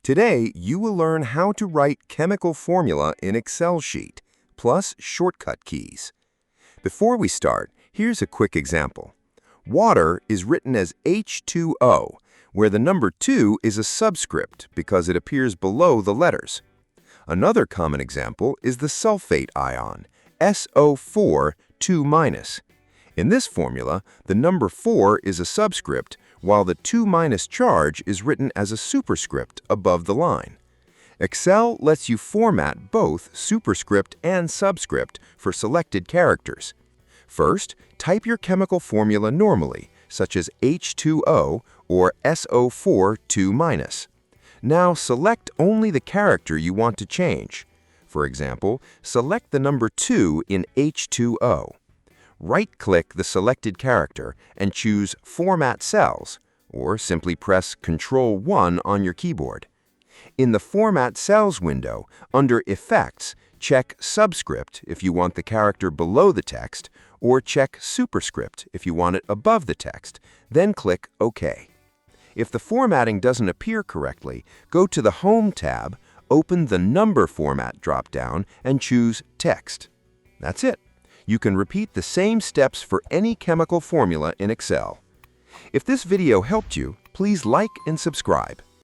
Today, you will learn how to write chemical formula in Excel sheet, plus shortcut keys. Before we start, here's a quick example. Water is written as H2O, where the number 2 is a subscript because it appears below the letters. Another common example is the sulfate ion, SO4 2-. In this formula, the number 4 is a subscript, while the 2- charge is written as a superscript above the line. Excel lets you format both superscript and subscript for selected characters. First, type your chemical formula normally, such as H2O or SO4 2-. Now select only the character you want to change. For example, select the number 2 in H2O. Right-click the selected character and choose Format Cells, or simply press Ctrl+1 on your keyboard. In the Format Cells window, under Effects, check Subscript if you want the character below the text, or check Superscript if you want it above the text, then click OK. If the formatting doesn't appear correctly, go to the Home tab, open the Number Format drop-down, and choose Text. That's it. You can repeat the same steps for any chemical formula in Excel. If this video helped you, please like and subscribe.